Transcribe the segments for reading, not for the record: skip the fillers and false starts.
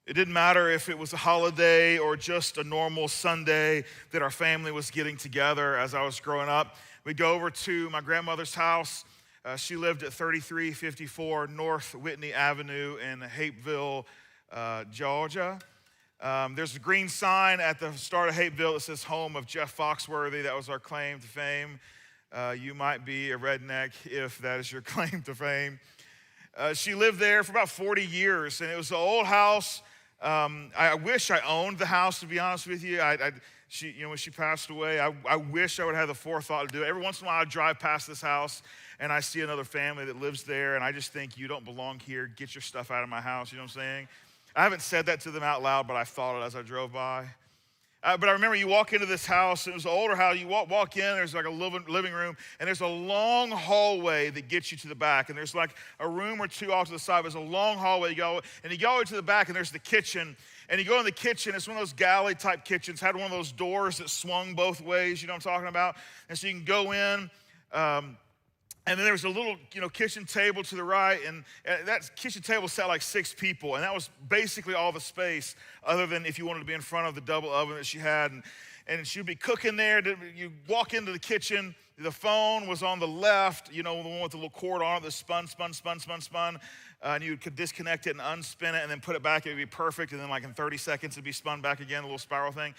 It didn't matter if it was a holiday or just a normal Sunday that our family was getting together as I was growing up. We'd go over to my grandmother's house. She lived at 3354 North Whitney Avenue in Hapeville, Georgia. There's a green sign at the start of Hapeville that says home of Jeff Foxworthy. That was our claim to fame. You might be a redneck if that is your claim to fame. She lived there for about 40 years, and it was an old house. I wish I owned the house, to be honest with you. When she passed away, I wish I would have the forethought to do it. Every once in a while, I drive past this house, and I see another family that lives there, and I just think, you don't belong here. Get your stuff out of my house, you know what I'm saying? I haven't said that to them out loud, but I thought it as I drove by. But I remember you walk into this house, it was an older house, you walk in, there's like a living room, and there's a long hallway that gets you to the back, and there's like a room or two off to the side, there's a long hallway, you go to the back, and there's the kitchen, and you go in the kitchen, it's one of those galley type kitchens, had one of those doors that swung both ways, you know what I'm talking about? And so you can go in, and then there was a little, kitchen table to the right, and that kitchen table sat like 6 people, and that was basically all the space, other than if you wanted to be in front of the double oven that she had, and she'd be cooking there. You walk into the kitchen, the phone was on the left, the one with the little cord on it that spun, and you could disconnect it and unspin it, and then put it back, it would be perfect, and then like in 30 seconds, it'd be spun back again, a little spiral thing.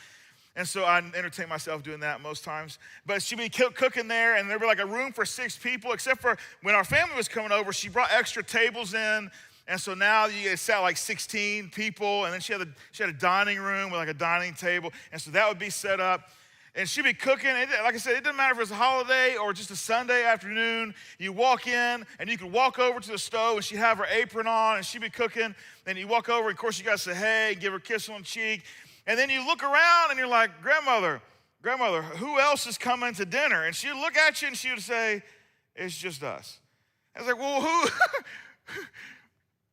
And so I entertain myself doing that most times. But she'd be cooking there, and there'd be like a room for 6 people, except for when our family was coming over, she brought extra tables in. And so now you sat like 16 people, and then she had a dining room with like a dining table. And so that would be set up. And she'd be cooking. Like I said, it didn't matter if it was a holiday or just a Sunday afternoon. You walk in, and you could walk over to the stove, and she'd have her apron on, and she'd be cooking. Then you walk over, and of course, you got to say, hey, give her a kiss on the cheek. And then you look around and you're like, grandmother, who else is coming to dinner? And she'd look at you and she would say, it's just us. I was like, well,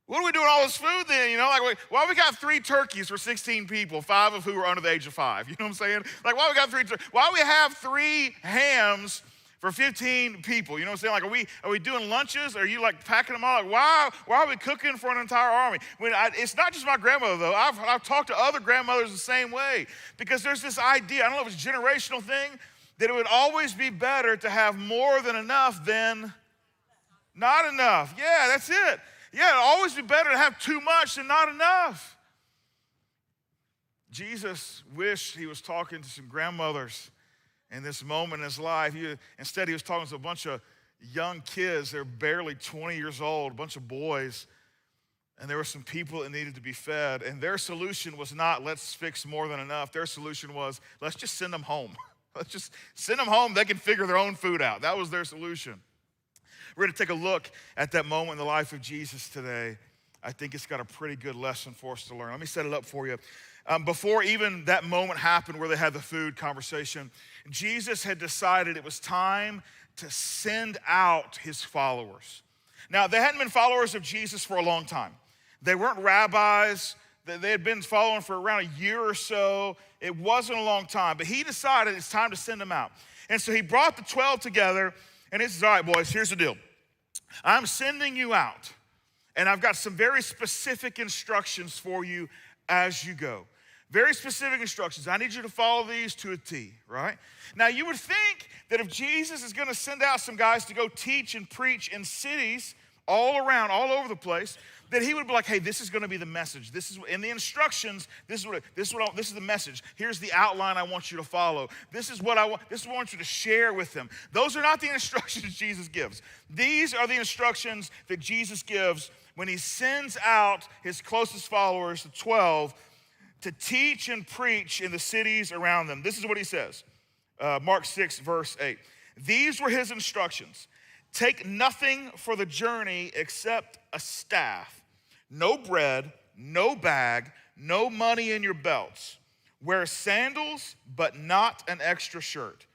what are we doing all this food then? Why we got 3 turkeys for 16 people, 5 of who are under the age of 5? You know what I'm saying? Like, why we got 3 why we have 3 hams for 15 people? You know what I'm saying? Like, are we doing lunches? Are you like packing them all? Like, why are we cooking for an entire army? It's not just my grandmother though. I've talked to other grandmothers the same way, because there's this idea, I don't know if it's a generational thing, that it would always be better to have more than enough than not enough. Yeah, that's it. Yeah, it'd always be better to have too much than not enough. Jesus wished he was talking to some grandmothers in this moment in his life. Instead, he was talking to a bunch of young kids. They're barely 20 years old, a bunch of boys. And there were some people that needed to be fed. And their solution was not, let's fix more than enough. Their solution was, let's just send them home. Let's just send them home. They can figure their own food out. That was their solution. We're going to take a look at that moment in the life of Jesus today. I think it's got a pretty good lesson for us to learn. Let me set it up for you. Before even that moment happened where they had the food conversation, Jesus had decided it was time to send out his followers. Now, they hadn't been followers of Jesus for a long time. They weren't rabbis. They had been following for around a year or so. It wasn't a long time, but he decided it's time to send them out. And so he brought the 12 together, and he says, all right, boys, here's the deal. I'm sending you out, and I've got some very specific instructions for you as you go. Very specific instructions. I need you to follow these to a T, right? Now, you would think that if Jesus is going to send out some guys to go teach and preach in cities all around, all over the place, that he would be like, hey, this is going to be the message. This is in the instructions. This is the message. Here's the outline I want you to follow. This is what I want you to share with them. Those are not the instructions Jesus gives. These are the instructions that Jesus gives when he sends out his closest followers, the 12, to teach and preach in the cities around them. This is what he says. Mark 6, verse 8. These were his instructions. Take nothing for the journey except a staff. No bread, no bag, no money in your belts. Wear sandals, but not an extra shirt.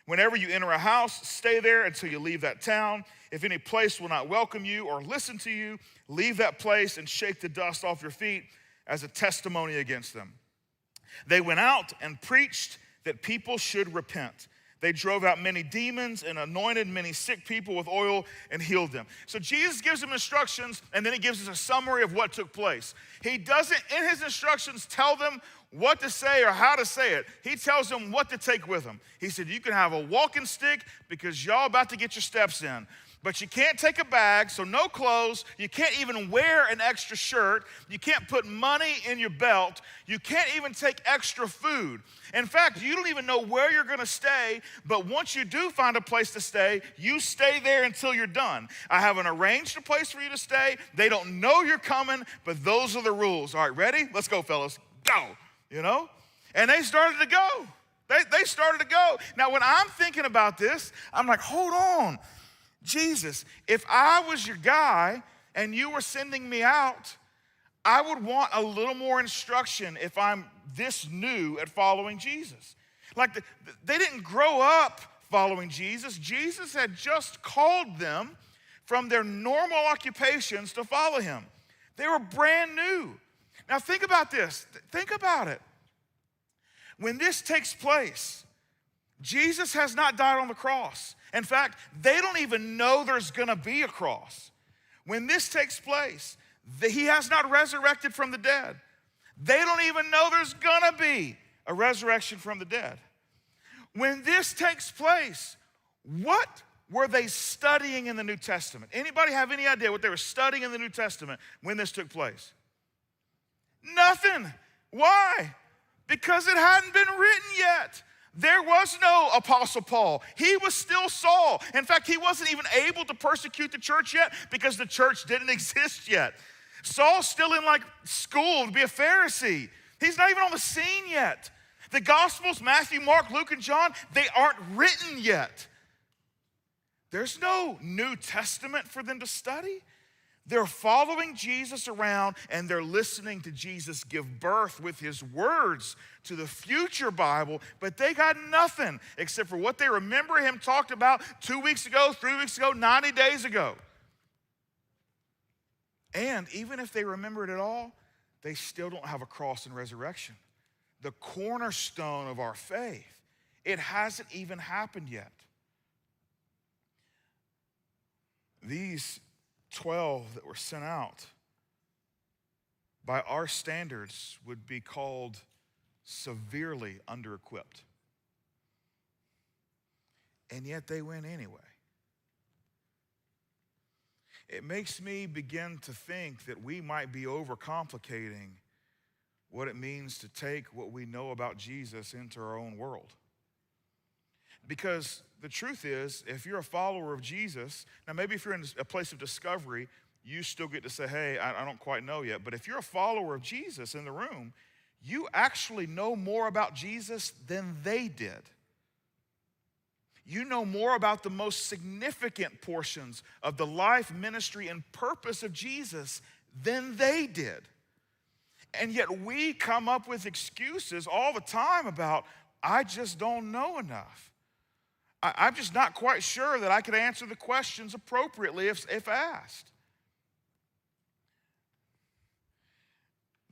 Whenever you enter a house, stay there until you leave that town. If any place will not welcome you or listen to you, leave that place and shake the dust off your feet as a testimony against them. They went out and preached that people should repent. They drove out many demons and anointed many sick people with oil and healed them. So Jesus gives them instructions, and then he gives us a summary of what took place. He doesn't, in his instructions, tell them what to say or how to say it. He tells them what to take with them. He said, you can have a walking stick because y'all about to get your steps in. But you can't take a bag, so no clothes. You can't even wear an extra shirt. You can't put money in your belt. You can't even take extra food. In fact, you don't even know where you're going to stay, but once you do find a place to stay, you stay there until you're done. I haven't arranged a place for you to stay. They don't know you're coming, but those are the rules. All right, ready? Let's go, fellas. Go, you know? And they started to go. They started to go. Now, when I'm thinking about this, I'm like, hold on. Jesus, if I was your guy and you were sending me out, I would want a little more instruction if I'm this new at following Jesus. Like they didn't grow up following Jesus. Jesus had just called them from their normal occupations to follow him. They were brand new. Now think about this. Think about it. When this takes place, Jesus has not died on the cross. In fact, they don't even know there's going to be a cross. When this takes place, he has not resurrected from the dead. They don't even know there's going to be a resurrection from the dead. When this takes place, what were they studying in the New Testament? Anybody have any idea what they were studying in the New Testament when this took place? Nothing. Why? Because it hadn't been written yet. There was no Apostle Paul. He was still Saul. In fact, he wasn't even able to persecute the church yet because the church didn't exist yet. Saul's still in school to be a Pharisee. He's not even on the scene yet. The Gospels, Matthew, Mark, Luke, and John, they aren't written yet. There's no New Testament for them to study. They're following Jesus around and they're listening to Jesus give birth with his words to the future Bible, but they got nothing except for what they remember him talked about 2 weeks ago, 3 weeks ago, 90 days ago. And even if they remember it at all, they still don't have a cross and resurrection. The cornerstone of our faith, it hasn't even happened yet. These 12 that were sent out, by our standards, would be called severely under-equipped. And yet they went anyway. It makes me begin to think that we might be overcomplicating what it means to take what we know about Jesus into our own world. Because the truth is, if you're a follower of Jesus, now maybe if you're in a place of discovery, you still get to say, hey, I don't quite know yet. But if you're a follower of Jesus in the room, you actually know more about Jesus than they did. You know more about the most significant portions of the life, ministry, and purpose of Jesus than they did. And yet we come up with excuses all the time about, I just don't know enough. I'm just not quite sure that I could answer the questions appropriately if asked.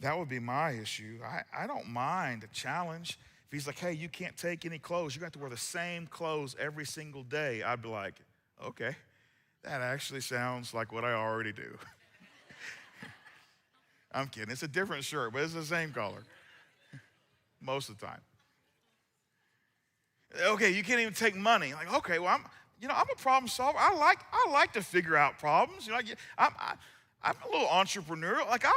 That would be my issue. I don't mind a challenge. If he's like, hey, you can't take any clothes. You got to wear the same clothes every single day. I'd be like, okay, that actually sounds like what I already do. I'm kidding. It's a different shirt, but it's the same color most of the time. Okay, you can't even take money. Like, okay, well, I'm a problem solver. I like to figure out problems. I'm a little entrepreneurial. Like, I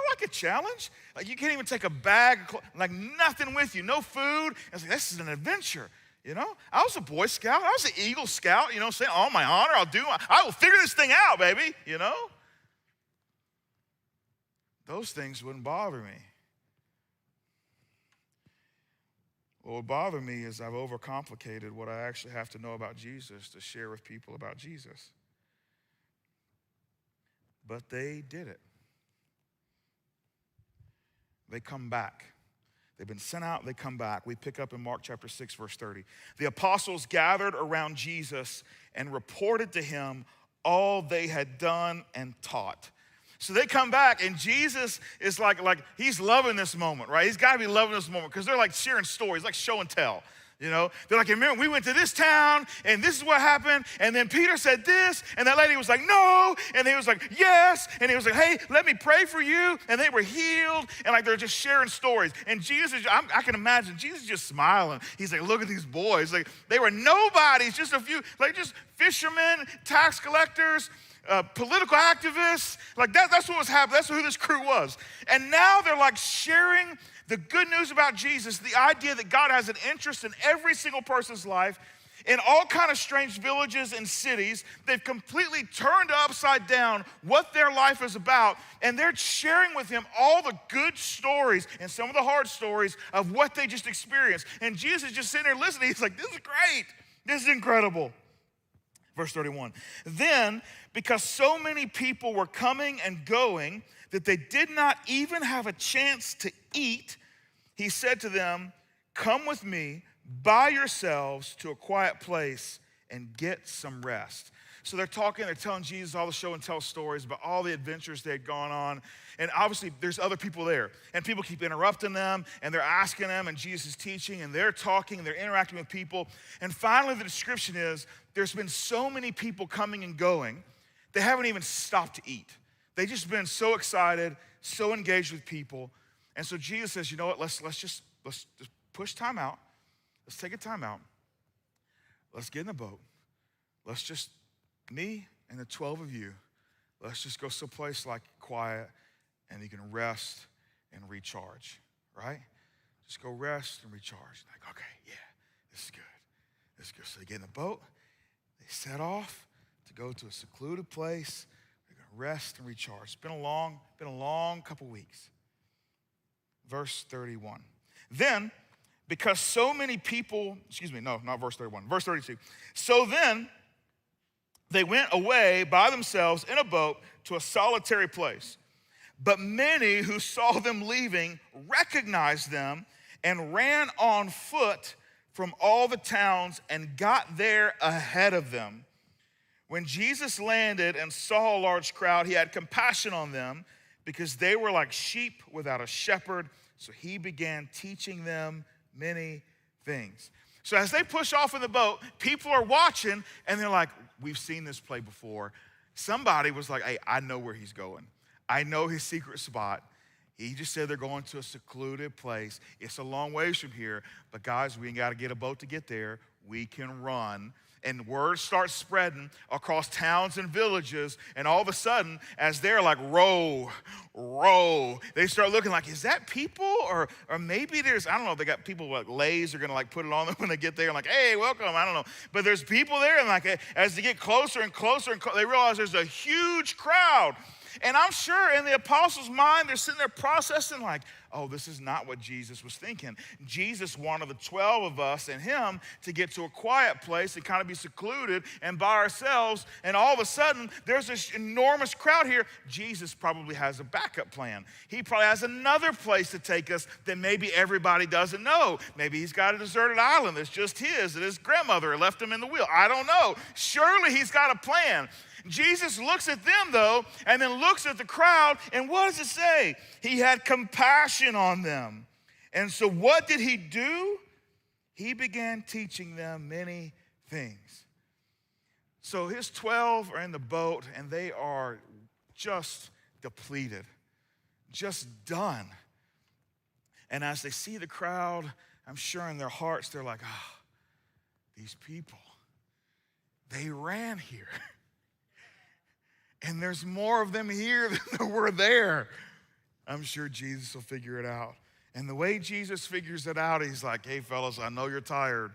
like a challenge. Like, you can't even take a bag of clothes, like nothing with you, no food. I was like, this is an adventure. I was a Boy Scout. I was an Eagle Scout. Saying, on my honor, I will figure this thing out, baby. Those things wouldn't bother me. What would bother me is I've overcomplicated what I actually have to know about Jesus to share with people about Jesus. But they did it. They come back. They've been sent out, they come back. We pick up in Mark chapter 6, verse 30. The apostles gathered around Jesus and reported to him all they had done and taught. So they come back, and Jesus is like he's loving this moment, right? He's got to be loving this moment because they're like sharing stories, like show and tell. You know, they're like, remember, we went to this town and this is what happened. And then Peter said this. And that lady was like, no. And he was like, yes. And he was like, hey, let me pray for you. And they were healed. And like, they're just sharing stories. And Jesus, I can imagine Jesus just smiling. He's like, look at these boys. Like, they were nobodies, just a few, like just fishermen, tax collectors, political activists. Like that's what was happening. That's who this crew was. And now they're like sharing the good news about Jesus, the idea that God has an interest in every single person's life, in all kind of strange villages and cities. They've completely turned upside down what their life is about, and they're sharing with him all the good stories and some of the hard stories of what they just experienced. And Jesus is just sitting there listening. He's like, this is great. This is incredible. Verse 31, then because so many people were coming and going that they did not even have a chance to eat, he said to them, come with me by yourselves to a quiet place and get some rest. So they're telling Jesus all the show and tell stories about all the adventures they had gone on. And obviously there's other people there. And people keep interrupting them and they're asking them, and Jesus is teaching and they're talking and they're interacting with people. And finally the description is, there's been so many people coming and going, they haven't even stopped to eat. They've just been so excited, so engaged with people. And so Jesus says, you know what, let's just push time out. Let's take a time out. Let's get in the boat. Let's just, me and the 12 of you, let's just go someplace like quiet and you can rest and recharge, right? Just go rest and recharge. Like, okay, yeah, this is good. This is good. So they get in the boat. They set off to go to a secluded place. They're going to rest and recharge. It's been a long couple weeks. Verse 31. Then, because so many people, not verse 31, verse 32. So then, they went away by themselves in a boat to a solitary place. But many who saw them leaving recognized them and ran on foot from all the towns and got there ahead of them. When Jesus landed and saw a large crowd, he had compassion on them because they were like sheep without a shepherd. So he began teaching them many things. So as they push off in the boat, people are watching and they're like, we've seen this play before. Somebody was like, hey, I know where he's going. I know his secret spot. He just said they're going to a secluded place. It's a long ways from here, but guys, we ain't got to get a boat to get there. We can run. And word starts spreading across towns and villages, and all of a sudden, as they're like, row, they start looking like, is that people? Or maybe there's, I don't know, they got people like Loaves are gonna like put it on them when they get there, and like, hey, welcome, I don't know. But there's people there, and like, as they get closer and closer, they realize there's a huge crowd. And I'm sure in the apostles' mind, they're sitting there processing like, oh, this is not what Jesus was thinking. Jesus wanted the 12 of us and him to get to a quiet place and kind of be secluded and by ourselves. And all of a sudden, there's this enormous crowd here. Jesus probably has a backup plan. He probably has another place to take us that maybe everybody doesn't know. Maybe he's got a deserted island that's just his, that his grandmother left him in the wheel. I don't know. Surely he's got a plan. Jesus looks at them, though, and then looks at the crowd, and what does it say? He had compassion on them. And so what did he do? He began teaching them many things. So his 12 are in the boat, and they are just depleted, just done. And as they see the crowd, I'm sure in their hearts, they're like, these people, they ran here. And there's more of them here than there were there. I'm sure Jesus will figure it out. And the way Jesus figures it out, he's like, hey, fellas, I know you're tired.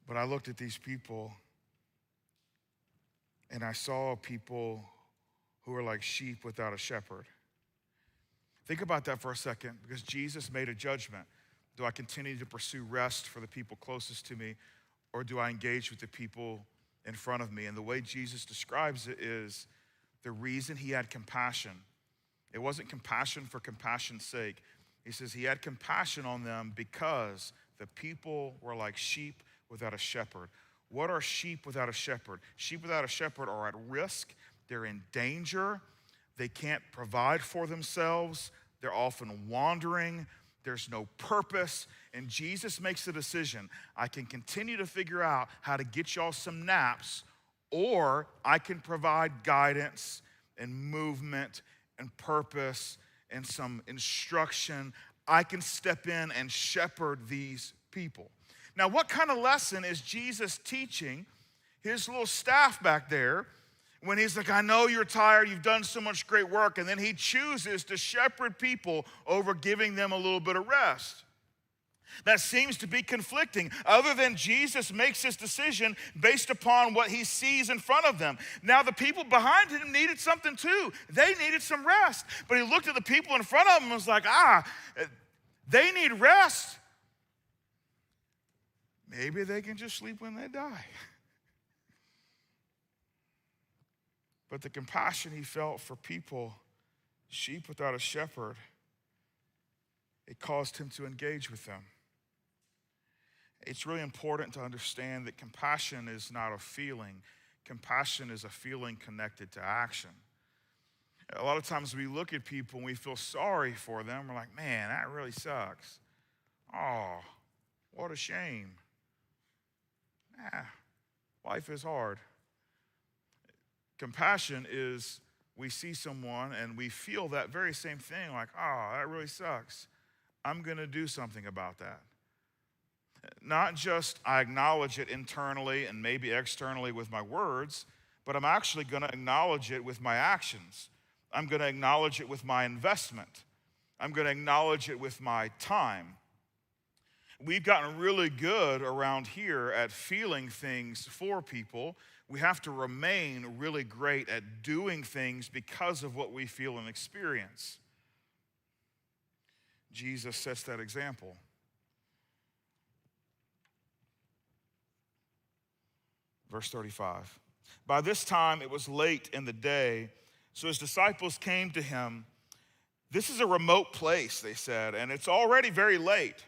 But I looked at these people, and I saw people who are like sheep without a shepherd. Think about that for a second, because Jesus made a judgment. Do I continue to pursue rest for the people closest to me, or do I engage with the people in front of me? And the way Jesus describes it is the reason he had compassion. It wasn't compassion for compassion's sake. He says he had compassion on them because the people were like sheep without a shepherd. What are sheep without a shepherd? Sheep without a shepherd are at risk. They're in danger. They can't provide for themselves. They're often wandering. There's no purpose. And Jesus makes a decision. I can continue to figure out how to get y'all some naps, or I can provide guidance and movement and purpose and some instruction. I can step in and shepherd these people. Now, what kind of lesson is Jesus teaching his little staff back there when he's like, I know you're tired, you've done so much great work, and then he chooses to shepherd people over giving them a little bit of rest? That seems to be conflicting, other than Jesus makes his decision based upon what he sees in front of them. Now, the people behind him needed something too. They needed some rest. But he looked at the people in front of him and was like, they need rest. Maybe they can just sleep when they die. But the compassion he felt for people, sheep without a shepherd, it caused him to engage with them. It's really important to understand that compassion is not a feeling. Compassion is a feeling connected to action. A lot of times we look at people and we feel sorry for them. We're like, man, that really sucks. Oh, what a shame. Life is hard. Compassion is we see someone and we feel that very same thing, like, oh, that really sucks. I'm going to do something about that. Not just I acknowledge it internally and maybe externally with my words, but I'm actually going to acknowledge it with my actions. I'm going to acknowledge it with my investment. I'm going to acknowledge it with my time. We've gotten really good around here at feeling things for people. We have to remain really great at doing things because of what we feel and experience. Jesus sets that example. Verse 35. By this time it was late in the day, so his disciples came to him. This is a remote place, they said, and it's already very late.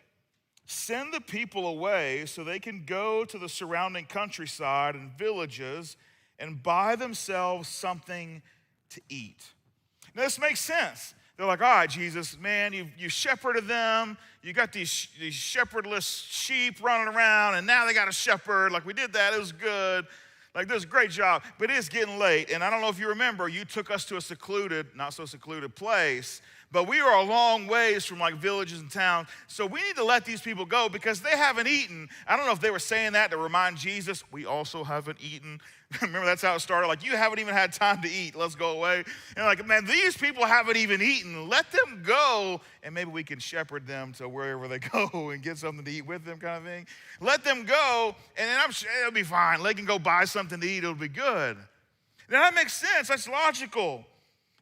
Send the people away so they can go to the surrounding countryside and villages and buy themselves something to eat. Now, this makes sense. They're like, all right, Jesus, man, you shepherded them. You got these shepherdless sheep running around, and now they got a shepherd. Like, we did that. It was good. Like, this is a great job. But it is getting late. And I don't know if you remember, you took us to a secluded, not so secluded place. But we are a long ways from like villages and towns. So we need to let these people go because they haven't eaten. I don't know if they were saying that to remind Jesus, we also haven't eaten. Remember, that's how it started. Like, you haven't even had time to eat. Let's go away. And like, man, these people haven't even eaten. Let them go, and maybe we can shepherd them to wherever they go and get something to eat with them, kind of thing. Let them go, and then I'm sure it'll be fine. They can go buy something to eat. It'll be good. Now, that makes sense. That's logical.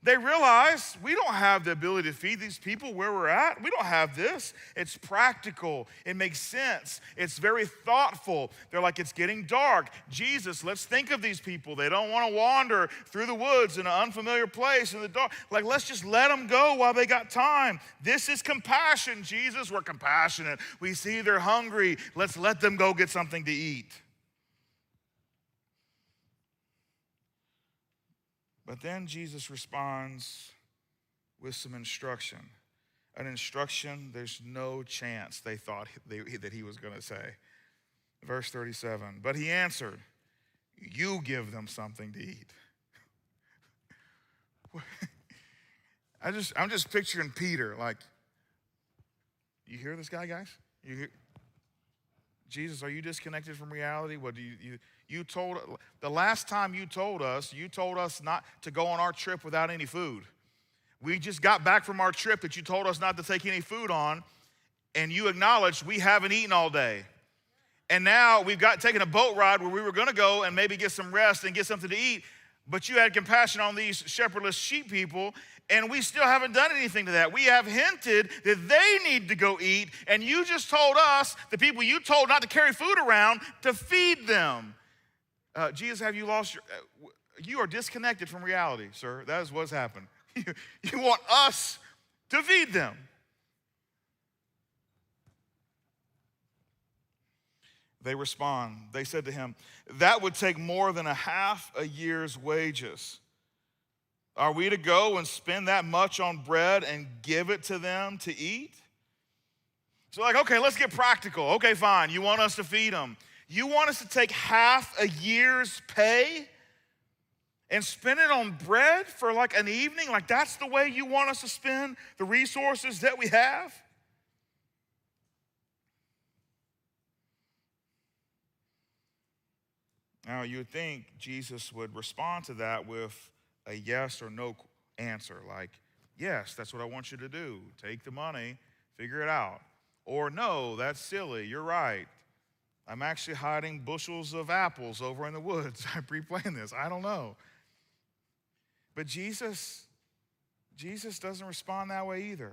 They realize we don't have the ability to feed these people where we're at. We don't have this. It's practical. It makes sense. It's very thoughtful. They're like, it's getting dark. Jesus, let's think of these people. They don't want to wander through the woods in an unfamiliar place in the dark. Like, let's just let them go while they got time. This is compassion, Jesus. We're compassionate. We see they're hungry. Let's let them go get something to eat. But then Jesus responds with some instruction. An instruction there's no chance they thought that he was going to say. Verse 37, but he answered, you give them something to eat. I'm just picturing Peter like, you hear this guy, guys? You hear? Jesus, are you disconnected from reality? What do you told the last time you told us not to go on our trip without any food. We just got back from our trip that you told us not to take any food on, and you acknowledged we haven't eaten all day. And now we've taken a boat ride where we were going to go and maybe get some rest and get something to eat, but you had compassion on these shepherdless sheep people, and we still haven't done anything to that. We have hinted that they need to go eat, and you just told us, the people you told not to carry food around, to feed them. Jesus, have you lost you are disconnected from reality, sir. That is what's happened. You want us to feed them. They respond. They said to him, that would take more than half a year's wages. Are we to go and spend that much on bread and give it to them to eat? So like, okay, let's get practical. Okay, fine. You want us to feed them. You want us to take half a year's pay and spend it on bread for like an evening? Like that's the way you want us to spend the resources that we have? Now, you would think Jesus would respond to that with a yes or no answer, like, yes, that's what I want you to do. Take the money, figure it out. Or no, that's silly, you're right. I'm actually hiding bushels of apples over in the woods. I pre-planned this, I don't know. But Jesus doesn't respond that way either.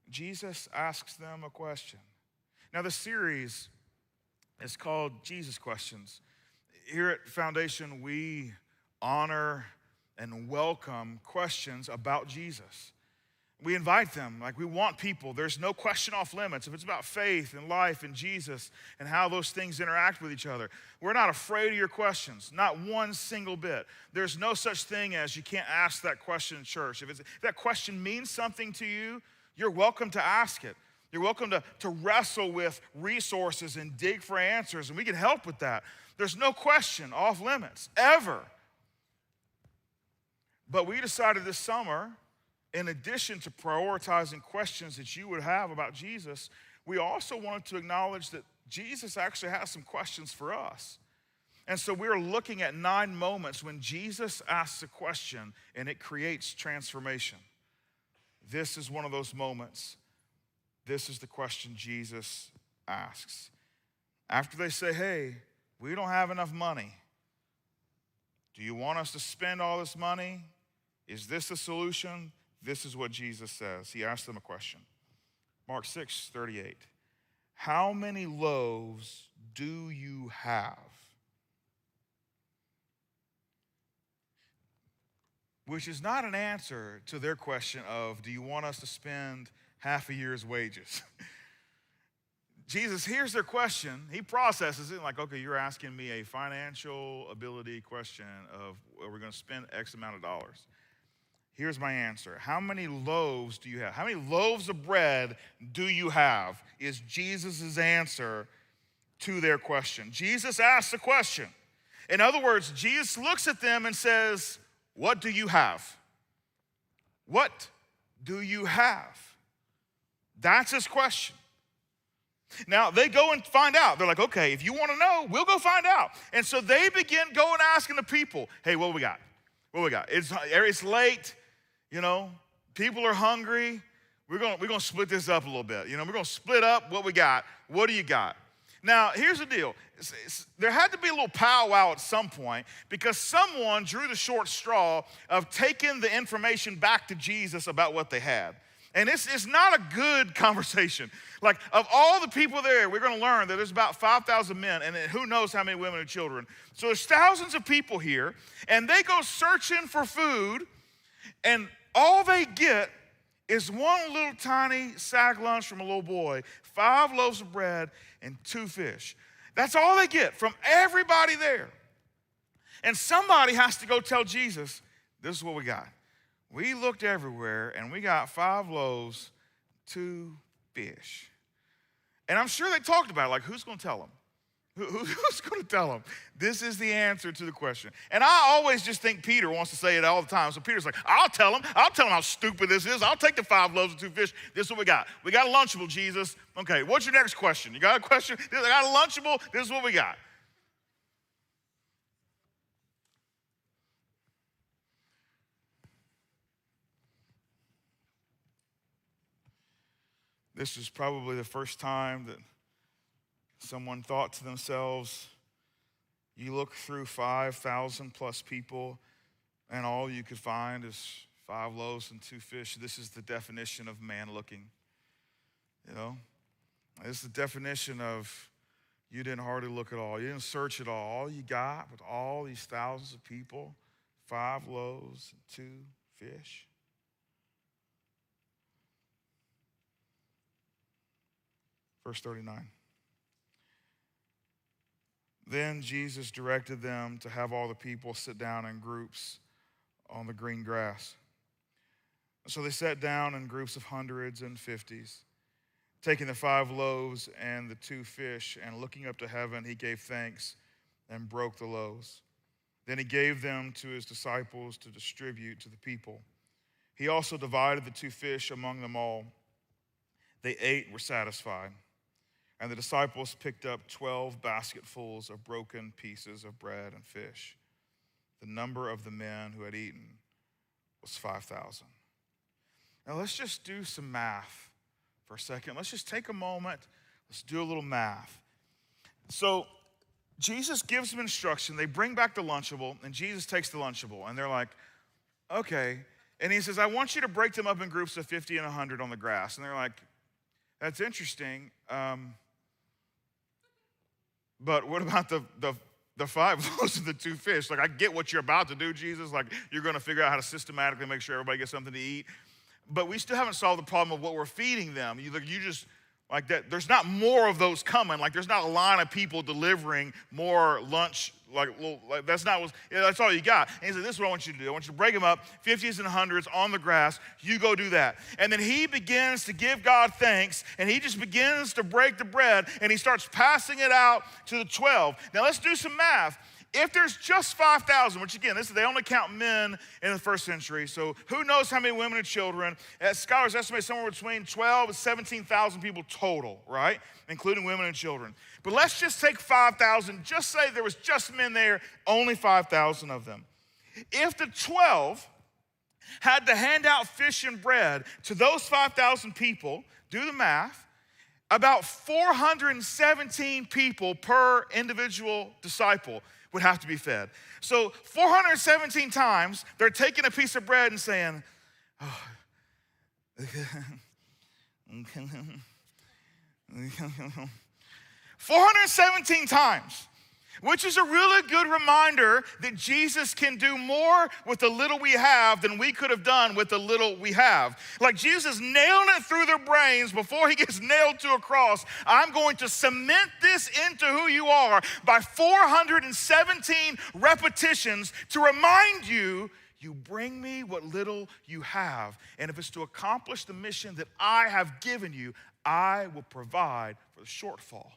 Jesus asks them a question. Now, the series is called Jesus Questions. Here at Foundation, we honor and welcome questions about Jesus. We invite them, like we want people. There's no question off limits. If it's about faith and life and Jesus and how those things interact with each other, we're not afraid of your questions, not one single bit. There's no such thing as you can't ask that question in church. If that question means something to you, you're welcome to ask it. You're welcome to wrestle with resources and dig for answers, and we can help with that. There's no question off limits, ever. But we decided this summer, in addition to prioritizing questions that you would have about Jesus, we also wanted to acknowledge that Jesus actually has some questions for us. And so we're looking at 9 moments when Jesus asks a question and it creates transformation. This is one of those moments. This is the question Jesus asks. After they say, hey, we don't have enough money. Do you want us to spend all this money? Is this the solution? This is what Jesus says. He asked them a question. Mark 6:38. How many loaves do you have? Which is not an answer to their question of, do you want us to spend half a year's wages? Jesus hears their question. He processes it like, okay, you're asking me a financial ability question of, are we going to spend X amount of dollars? Here's my answer. How many loaves do you have? How many loaves of bread do you have? Is Jesus' answer to their question. Jesus asks a question. In other words, Jesus looks at them and says, what do you have? What do you have? That's his question. Now, they go and find out. They're like, okay, if you want to know, we'll go find out. And so they begin going asking the people, hey, what we got? What we got? It's late, you know, people are hungry. We're gonna split this up a little bit. You know, we're going to split up what we got. What do you got? Now, here's the deal. There had to be a little powwow at some point because someone drew the short straw of taking the information back to Jesus about what they had. And it's not a good conversation. Like, of all the people there, we're going to learn that there's about 5,000 men, and who knows how many women and children. So there's thousands of people here, and they go searching for food, and all they get is one little tiny sack lunch from a little boy, 5 loaves of bread, and 2 fish. That's all they get from everybody there. And somebody has to go tell Jesus, this is what we got. We looked everywhere, and we got 5 loaves, 2 fish. And I'm sure they talked about it, like, who's going to tell them? Who's going to tell them? This is the answer to the question. And I always just think Peter wants to say it all the time. So Peter's like, I'll tell them how stupid this is. I'll take the 5 loaves and 2 fish. This is what we got. We got a Lunchable, Jesus. Okay, what's your next question? You got a question? I got a Lunchable. This is what we got. This is probably the first time that someone thought to themselves, you look through 5,000 plus people, and all you could find is 5 loaves and 2 fish. This is the definition of man looking. You know? This is the definition of you didn't hardly look at all. You didn't search at all. All you got with all these thousands of people, 5 loaves and 2 fish. Verse 39. Then Jesus directed them to have all the people sit down in groups on the green grass. So they sat down in groups of hundreds and 50s. Taking the 5 loaves and the 2 fish, and looking up to heaven, he gave thanks and broke the loaves. Then he gave them to his disciples to distribute to the people. He also divided the 2 fish among them all. They ate and were satisfied. And the disciples picked up 12 basketfuls of broken pieces of bread and fish. The number of the men who had eaten was 5,000. Now let's just do some math for a second. Let's just take a moment. Let's do a little math. So Jesus gives them instruction. They bring back the Lunchable, and Jesus takes the Lunchable. And they're like, okay. And he says, I want you to break them up in groups of 50 and 100 on the grass. And they're like, that's interesting. But what about the 5 loaves and the 2 fish? Like, I get what you're about to do, Jesus. Like, you're going to figure out how to systematically make sure everybody gets something to eat. But we still haven't solved the problem of what we're feeding them. You just like that. There's not more of those coming. Like, there's not a line of people delivering more lunch. That's not what. That's all you got. And he said, "This is what I want you to do. I want you to break them up, 50s and 100s on the grass. You go do that." And then he begins to give God thanks, and he just begins to break the bread, and he starts passing it out to the 12. Now let's do some math. If there's just 5,000, which again, they only count men in the first century, so who knows how many women and children? Scholars estimate somewhere between 12 and 17,000 people total, right? Including women and children. But let's just take 5,000, just say there was just men there, only 5,000 of them. If the 12 had to hand out fish and bread to those 5,000 people, do the math, about 417 people per individual disciple would have to be fed. So 417 times, they're taking a piece of bread and saying, oh, 417 times, which is a really good reminder that Jesus can do more with the little we have than we could have done with the little we have. Like Jesus nailing it through their brains before he gets nailed to a cross. I'm going to cement this into who you are by 417 repetitions to remind you, you bring me what little you have. And if it's to accomplish the mission that I have given you, I will provide for the shortfall.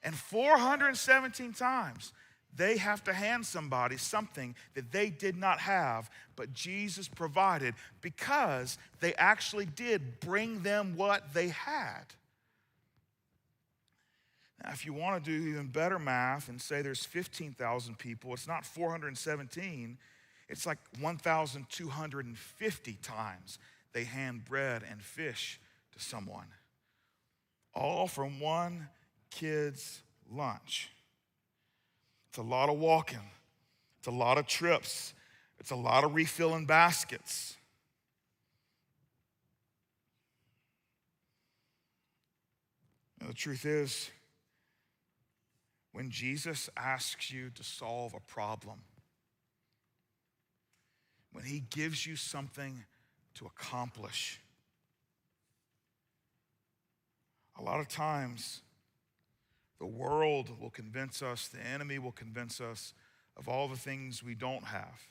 And 417 times, they have to hand somebody something that they did not have, but Jesus provided because they actually did bring them what they had. Now, if you want to do even better math and say there's 15,000 people, it's not 417, it's like 1,250 times they hand bread and fish to someone. All from one kid's lunch. It's a lot of walking. It's a lot of trips. It's a lot of refilling baskets. And the truth is, when Jesus asks you to solve a problem, when he gives you something to accomplish, a lot of times, the world will convince us, the enemy will convince us of all the things we don't have,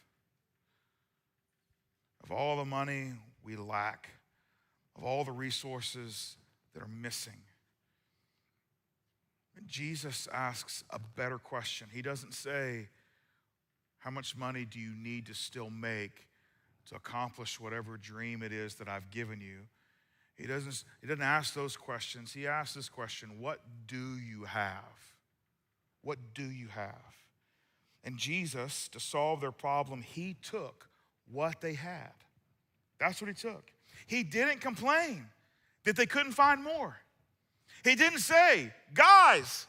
of all the money we lack, of all the resources that are missing. And Jesus asks a better question. He doesn't say, how much money do you need to still make to accomplish whatever dream it is that I've given you? He doesn't ask those questions. He asks this question, what do you have? What do you have? And Jesus, to solve their problem, he took what they had. That's what he took. He didn't complain that they couldn't find more. He didn't say, guys,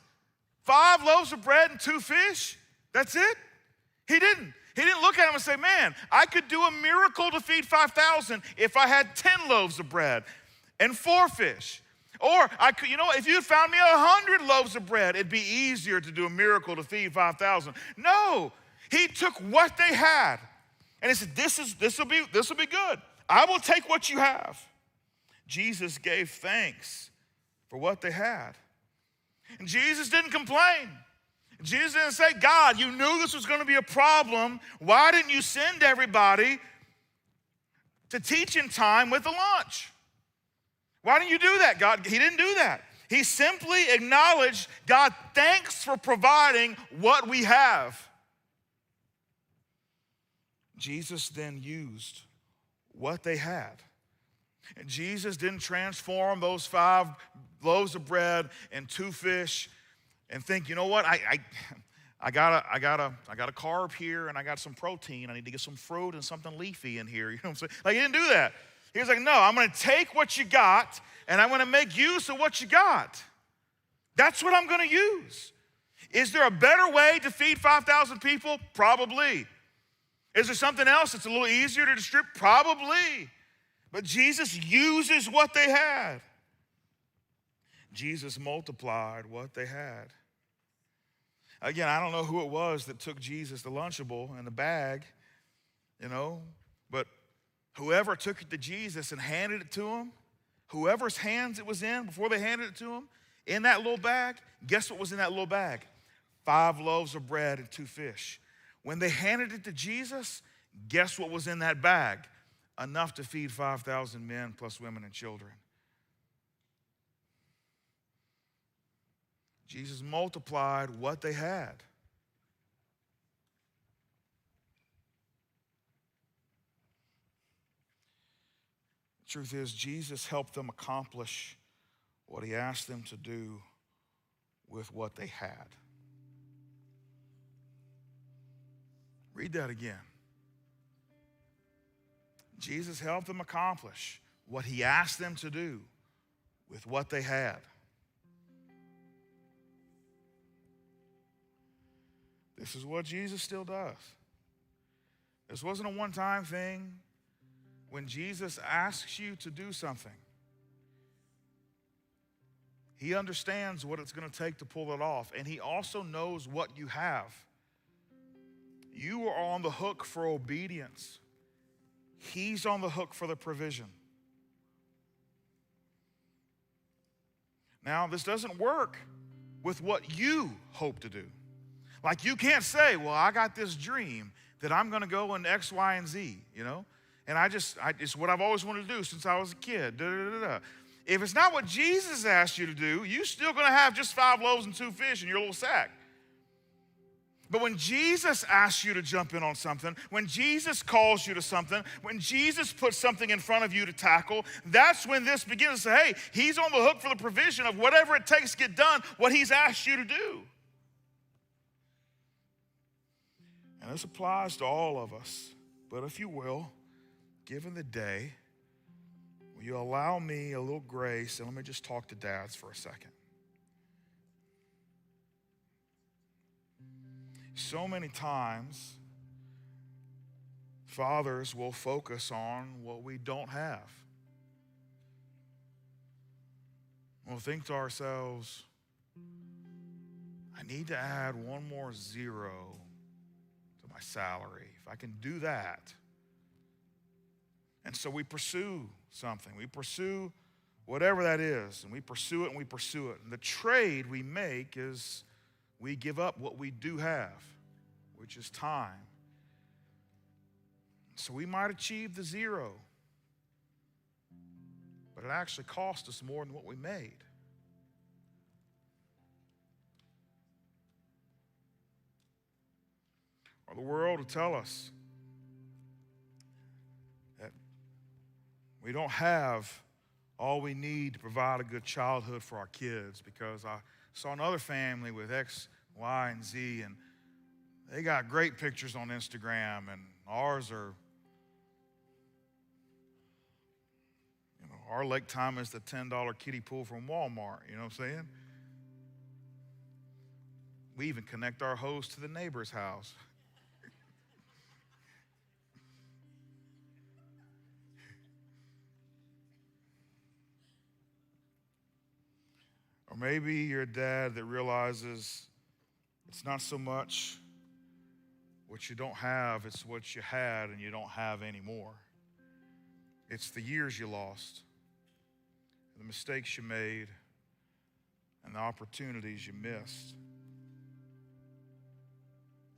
5 loaves of bread and 2 fish, that's it? He didn't. He didn't look at him and say, man, I could do a miracle to feed 5,000 if I had 10 loaves of bread and 4 fish. Or I could, if you had found me 100 loaves of bread, it'd be easier to do a miracle to feed 5,000. No, he took what they had and he said, this will be good. I will take what you have. Jesus gave thanks for what they had. And Jesus didn't complain. Jesus didn't say, God, you knew this was going to be a problem. Why didn't you send everybody to teaching time with the lunch? Why didn't you do that, God? He didn't do that. He simply acknowledged, God, thanks for providing what we have. Jesus then used what they had. And Jesus didn't transform those 5 loaves of bread and 2 fish and think, you know what, I got a carb here and I got some protein. I need to get some fruit and something leafy in here. You know what I'm saying? Like, he didn't do that. He was like, no, I'm going to take what you got and I'm going to make use of what you got. That's what I'm going to use. Is there a better way to feed 5,000 people? Probably. Is there something else that's a little easier to distribute? Probably. But Jesus uses what they had. Jesus multiplied what they had. Again, I don't know who it was that took Jesus the Lunchable and the bag, but whoever took it to Jesus and handed it to him, whoever's hands it was in before they handed it to him, in that little bag, guess what was in that little bag? 5 loaves of bread and 2 fish. When they handed it to Jesus, guess what was in that bag? Enough to feed 5,000 men plus women and children. Jesus multiplied what they had. The truth is, Jesus helped them accomplish what he asked them to do with what they had. Read that again. Jesus helped them accomplish what he asked them to do with what they had. This is what Jesus still does. This wasn't a one-time thing. When Jesus asks you to do something, he understands what it's going to take to pull it off, and he also knows what you have. You are on the hook for obedience. He's on the hook for the provision. Now, this doesn't work with what you hope to do. Like, you can't say, well, I got this dream that I'm going to go in X, Y, and Z, And it's what I've always wanted to do since I was a kid. If it's not what Jesus asked you to do, you're still going to have just 5 loaves and 2 fish in your little sack. But when Jesus asks you to jump in on something, when Jesus calls you to something, when Jesus puts something in front of you to tackle, that's when this begins to say, hey, he's on the hook for the provision of whatever it takes to get done what he's asked you to do. And this applies to all of us. But if you will, given the day, will you allow me a little grace, and let me just talk to dads for a second. So many times, fathers will focus on what we don't have. We'll think to ourselves, I need to add one more zero to my salary. If I can do that. And so we pursue something. We pursue whatever that is, and we pursue it and we pursue it. And the trade we make is we give up what we do have, which is time. So we might achieve the 0, but it actually cost us more than what we made. Or the world will tell us that we don't have all we need to provide a good childhood for our kids, because I saw another family with X, Y, and Z, and they got great pictures on Instagram, and ours are, our lake time is the $10 kiddie pool from Walmart, you know what I'm saying? We even connect our hose to the neighbor's house. Or maybe you're a dad that realizes it's not so much what you don't have, it's what you had and you don't have anymore. It's the years you lost, the mistakes you made, and the opportunities you missed.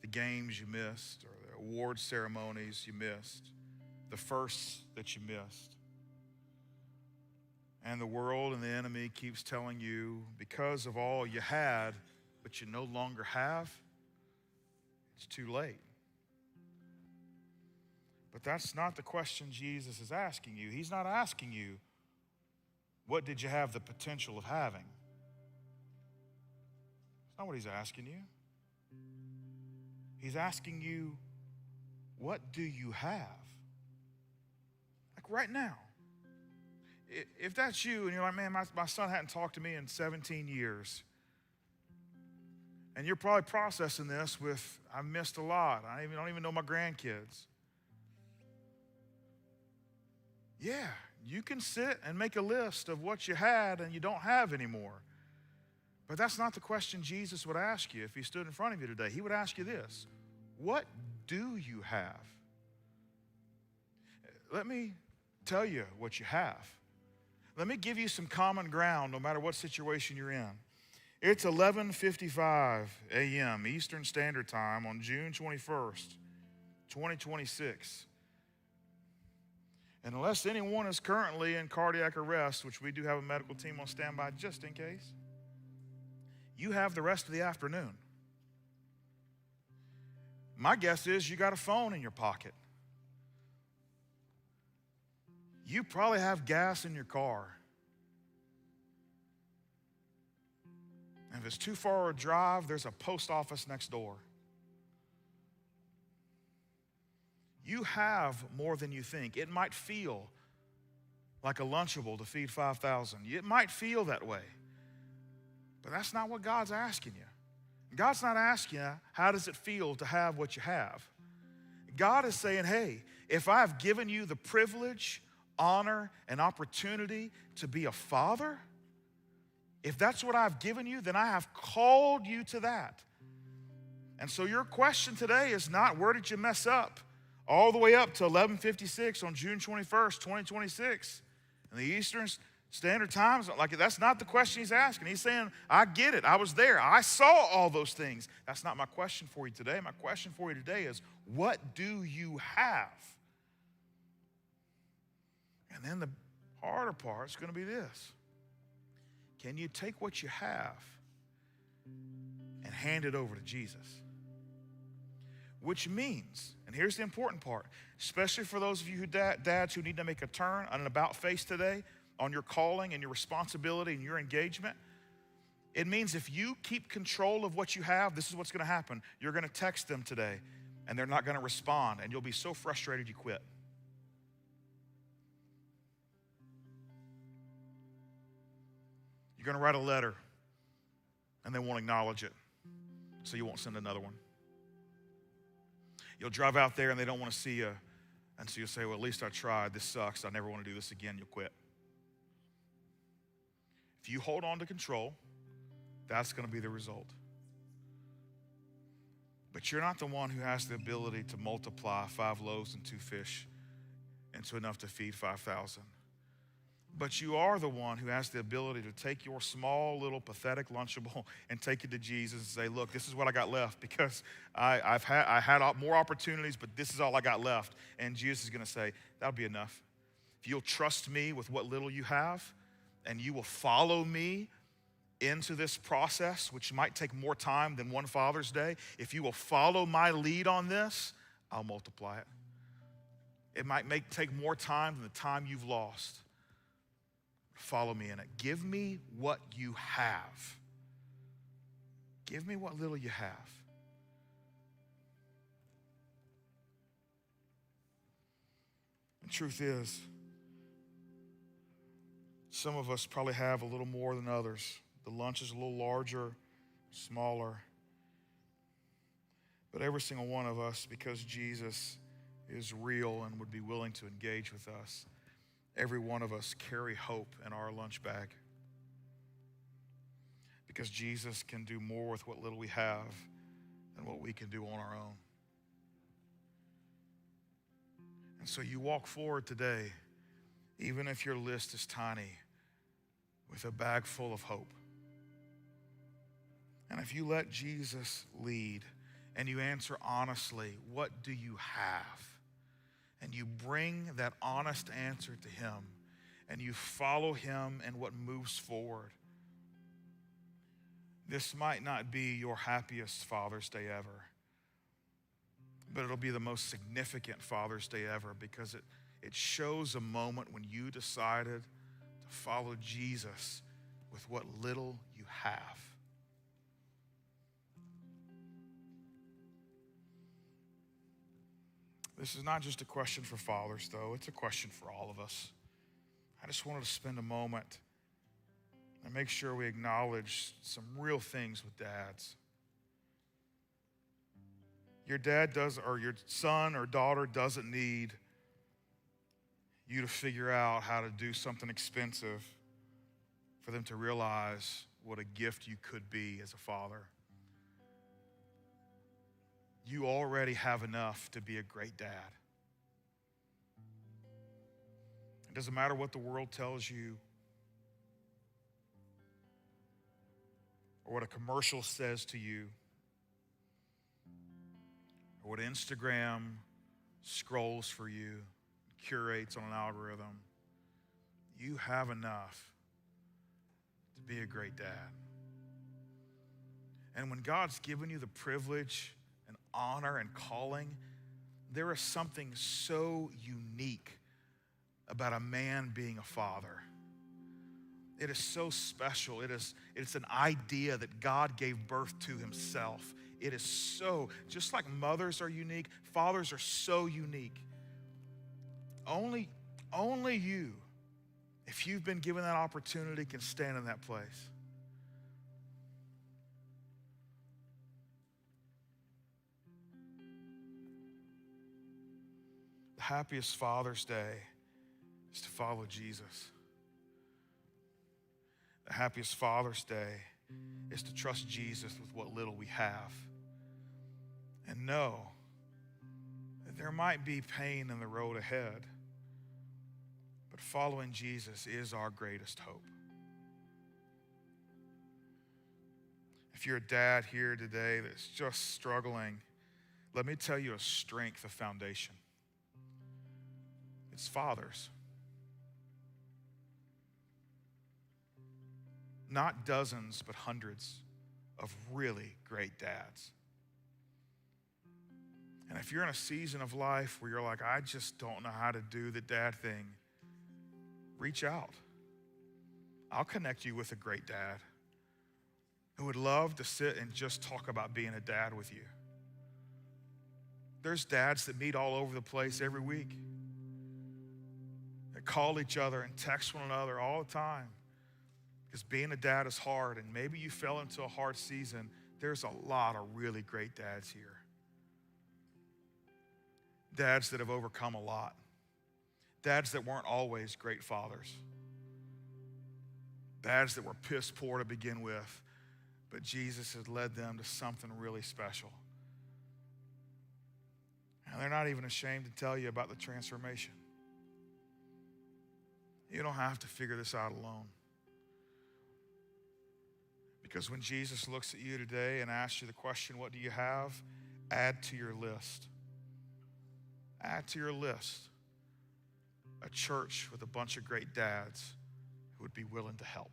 The games you missed, or the award ceremonies you missed, the firsts that you missed. And the world and the enemy keeps telling you, because of all you had, but you no longer have, it's too late. But that's not the question Jesus is asking you. He's not asking you, what did you have the potential of having? That's not what he's asking you. He's asking you, what do you have? Like right now. If that's you and you're like, man, my son hadn't talked to me in 17 years. And you're probably processing this with, I missed a lot. I don't even know my grandkids. Yeah, you can sit and make a list of what you had and you don't have anymore. But that's not the question Jesus would ask you if he stood in front of you today. He would ask you this: what do you have? Let me tell you what you have. Let me give you some common ground no matter what situation you're in. It's 11:55 a.m. Eastern Standard Time on June 21st, 2026. And unless anyone is currently in cardiac arrest, which we do have a medical team on standby just in case, you have the rest of the afternoon. My guess is you got a phone in your pocket. You probably have gas in your car. And if it's too far a drive, there's a post office next door. You have more than you think. It might feel like a Lunchable to feed 5,000. It might feel that way. But that's not what God's asking you. God's not asking you, how does it feel to have what you have? God is saying, hey, if I've given you the privilege, honor, and opportunity to be a father, if that's what I've given you, then I have called you to that. And so your question today is not, where did you mess up? All the way up to 11:56 on June 21st, 2026. And the Eastern Standard Time, like, that's not the question he's asking. He's saying, I get it. I was there. I saw all those things. That's not my question for you today. My question for you today is, what do you have? And then the harder part is going to be this. Can you take what you have and hand it over to Jesus? Which means, and here's the important part, especially for those of you dads who need to make a turn on an about face today on your calling and your responsibility and your engagement, it means if you keep control of what you have, this is what's going to happen. You're going to text them today, and they're not going to respond, and you'll be so frustrated you quit. You're going to write a letter, and they won't acknowledge it, so you won't send another one. You'll drive out there and they don't want to see you. And so you'll say, well, at least I tried. This sucks. I never want to do this again. You'll quit. If you hold on to control, that's going to be the result. But you're not the one who has the ability to multiply 5 loaves and 2 fish into enough to feed 5,000. But you are the one who has the ability to take your small little pathetic Lunchable and take it to Jesus and say, look, this is what I got left because I had more opportunities, but this is all I got left. And Jesus is going to say, that'll be enough. If you'll trust me with what little you have and you will follow me into this process, which might take more time than one Father's Day, if you will follow my lead on this, I'll multiply it. It might take more time than the time you've lost. Follow me in it. Give me what you have. Give me what little you have. The truth is, some of us probably have a little more than others. The lunch is a little larger, smaller. But every single one of us, because Jesus is real and would be willing to engage with us, every one of us carry hope in our lunch bag. Because Jesus can do more with what little we have than what we can do on our own. And so you walk forward today, even if your list is tiny, with a bag full of hope. And if you let Jesus lead and you answer honestly, what do you have? And you bring that honest answer to him, and you follow him in what moves forward. This might not be your happiest Father's Day ever, but it'll be the most significant Father's Day ever because it shows a moment when you decided to follow Jesus with what little you have. This is not just a question for fathers, though. It's a question for all of us. I just wanted to spend a moment and make sure we acknowledge some real things with dads. Your dad does, or your son or daughter doesn't need you to figure out how to do something expensive for them to realize what a gift you could be as a father. You already have enough to be a great dad. It doesn't matter what the world tells you or what a commercial says to you or what Instagram scrolls for you, curates on an algorithm. You have enough to be a great dad. And when God's given you the privilege and honor and calling, there is something so unique about a man being a father. It is so special. It's an idea that God gave birth to himself. It is so, just like mothers are unique, fathers are so unique. Only you, if you've been given that opportunity, can stand in that place. The happiest Father's Day is to follow Jesus. The happiest Father's Day is to trust Jesus with what little we have and know that there might be pain in the road ahead, but following Jesus is our greatest hope. If you're a dad here today that's just struggling, let me tell you a strength, a foundation. It's fathers. Not dozens, but hundreds of really great dads. And if you're in a season of life where you're like, I just don't know how to do the dad thing, reach out. I'll connect you with a great dad who would love to sit and just talk about being a dad with you. There's dads that meet all over the place every week, that call each other and text one another all the time. Because being a dad is hard, and maybe you fell into a hard season. There's a lot of really great dads here. Dads that have overcome a lot. Dads that weren't always great fathers. Dads that were piss poor to begin with, but Jesus has led them to something really special. And they're not even ashamed to tell you about the transformation. You don't have to figure this out alone. Because when Jesus looks at you today and asks you the question, what do you have? Add to your list. Add to your list a church with a bunch of great dads who would be willing to help.